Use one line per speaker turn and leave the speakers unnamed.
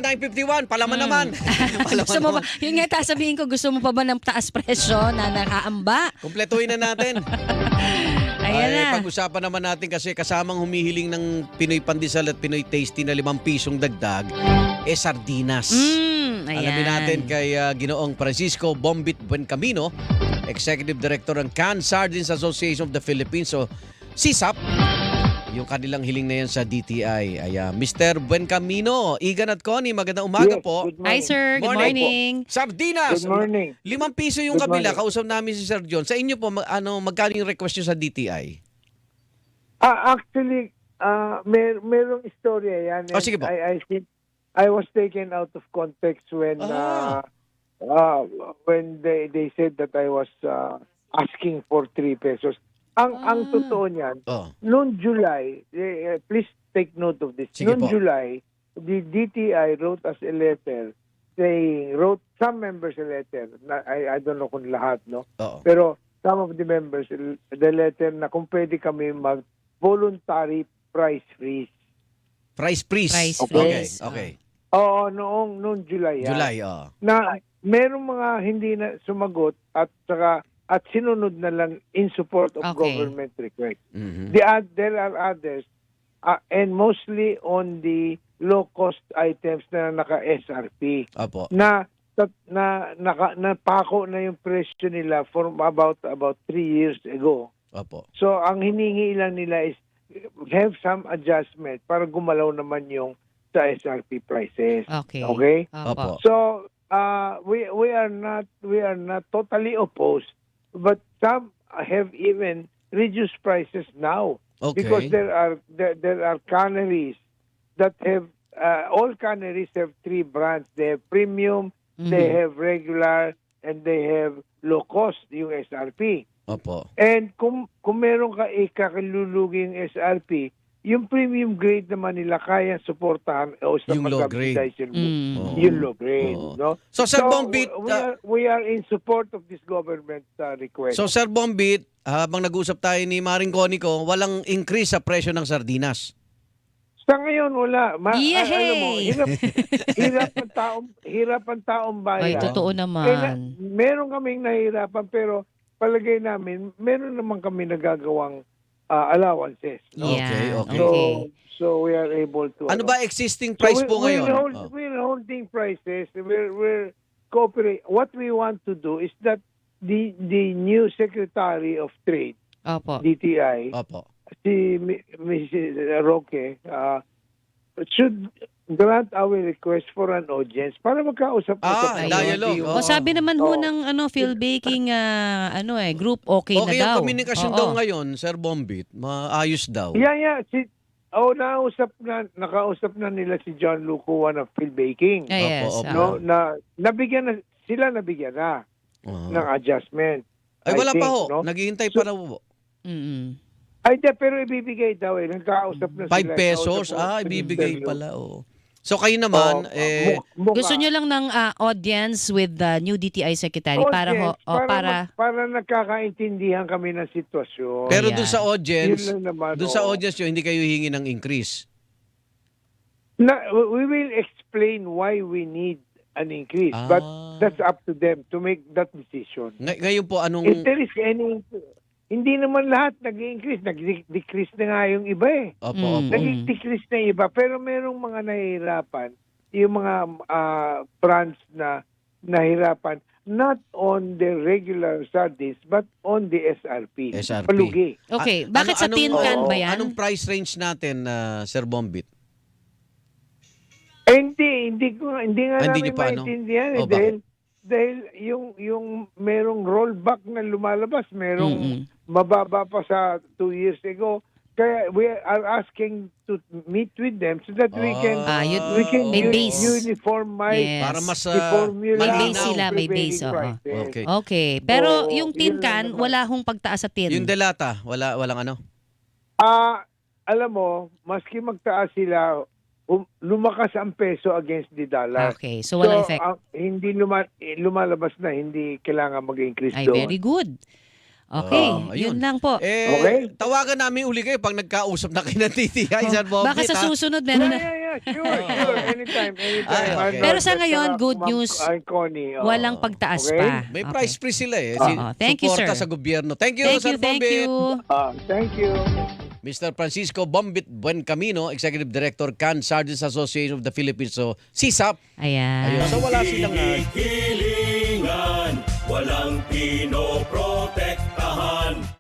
951, palaman naman. Palaman
Gusto mo ba,
naman.
yun nga sabihin ko, gusto mo pa ba ng taas presyo na nakaamba?
Kumpletuhin na natin.
Ayan na.
Pag-usapan naman natin kasi kasamang humihiling ng Pinoy Pandesal at Pinoy Tasty na 5 pisong dagdag, sardinas.
Ayan.
Alamin natin kay Ginoong Francisco Bombit Buencamino, Executive Director ng Canned Sardines Association of the Philippines, so CSAP, yung kanilang hiling na yan sa DTI. Mr. Buencamino, Igan at Connie, magandang umaga
Yes,
po.
good morning.
Hi sir, good
Morning
morning.
Sardinas!
Good morning.
5 piso yung
Good
kabila.
morning.
Kausap namin si Sir John. Sa inyo po, magkano yung request nyo sa DTI?
Actually, merong istorya yan.
Oh, sige po.
I think I was taken out of context when they said that I was asking for 3 pesos. Ang totoo niyan,
Oh.
noong July, please take note of this.
Sige
Noong
po.
July, the DTI wrote us a letter wrote some members a letter. I don't know kung lahat, no?
Oo.
Pero some of the members, the letter na kung pwede kami mag-voluntary price freeze.
Price freeze.
Price
Okay,
freeze.
okay.
Oo, noong July yan.
July,
Na merong mga hindi na sumagot at sinunod na lang in support of
Okay.
government request.
Mhm.
There are others, and mostly on the low-cost items na naka-SRP.
Opo.
Napako na yung presyo nila for about 3 years ago.
Opo.
So, ang hiningi lang nila is have some adjustment para gumalaw naman yung sa SRP prices.
Okay.
Okay?
Opo.
So, we are not totally opposed, but some have even reduced prices now.
Okay.
Because there are canneries that have all canneries have 3 brands. They have premium, they have regular, and they have low cost, yung SRP.
Opo.
And kung meron ka ikakaluluging SRP, yung premium grade naman nila kaya suportahan o sa
Yung low grade. Oo.
yung low grade.
Oo.
No?
So, Sir Bombit,
we are in support of this government request.
So, Sir Bombit, habang nag-usap tayo ni Maring Connie ko, walang increase sa presyo ng sardinas.
Sa ngayon, wala.
Yay!
Alam mo, hirap ang taong bayan.
Ay, totoo naman.
Meron kaming nahihirapan, pero palagay namin, meron naman kami nagagawang allowances. No?
Okay,
Yeah,
okay.
okay.
So we are able to...
Ano ba existing price po ngayon?
We're holding prices. We're cooperating. What we want to do is that the new Secretary of Trade,
Opo.
DTI,
Opo.
si Mrs. Roque, should grant our request for an audience para magkausap
dialogue.
O sabi naman ho ng Phil Baking group okay na
Okay
daw.
ang komunikasyon
Oo.
daw ngayon, Sir Bombit. Maayos daw.
Yeah. Nakausap na nila si John Lucuan of Phil Baking.
Yes.
Opo, opo.
No, nabigyan na ng adjustment.
Ay, wala
I
pa
think,
ho.
no?
Naghihintay pa raw po.
Pero ibibigay daw nagkausap na
5
sila.
pesos?
Nakausap ko sa
Ibibigay
interview.
pala. So kayo naman,
Gusto nyo lang ng audience with the new DTI secretary para
para nagkakaintindihan kami ng sitwasyon.
pero
Ayan.
dun sa audience,
Yun lang naman,
dun sa
oo.
audience nyo, hindi kayo hingi ng increase.
We will explain why we need an increase, but that's up to them to make that decision.
Ngayon po, anong...
If there is any, hindi naman lahat nag-increase, nag-decrease na nga yung iba eh.
Opo.
Nag-decrease na yung iba, pero merong mga nahihirapan, yung mga brands na nahirapan, not on the regular sardines, but on the SRP.
SRP.
Palugi.
Okay, bakit sa tin can ba yan?
Anong price range natin, Sir Bombit?
Hindi nga
Hindi
namin
niyo pa, ano?
maintindihan
Oh,
dahil yung merong rollback na lumalabas, merong mababa pa sa 2 years ago. Kaya we are asking to meet with them so that we can
may base.
uniformize
Yes.
Para mas
the formula
May base
of
sila, may base,
prevailing
oo.
prices.
Okay.
Okay. Pero
Oo,
yung
yun
tin
lang
can,
naman.
wala hong pagtaas sa tin.
Yung delata, walang ano?
Alam mo, maski magtaas sila, lumakas ang peso against the dollar.
Okay, so walang effect.
Hindi lumalabas na, hindi kailangan mag-increase
Ay,
doon.
very good. Okay,
ayun.
yun lang po.
Okay.
Tawagan namin uli kayo pag nagkausap na kayo ng DTI, Sir Bombit.
Baka sa
ha?
susunod meron na.
Sure. Anytime.
Ay, okay.
Arnold,
Pero sa
at
ngayon,
saka
good
Ma'am
news.
Connie,
Walang pagtaas
Okay.
pa.
May
Okay.
price free sila eh.
Thank you,
Suporta
sir.
sa gobyerno. Thank you,
Thank
Sir
you, thank
Bombit.
you.
Thank you.
Mr. Francisco Bombit Buencamino, Executive Director, Can Sardines Association of the Philippines. So, CSAP.
Ayan.
Ayun. So, wala silang...
Hilingan, walang pinoprotektahan.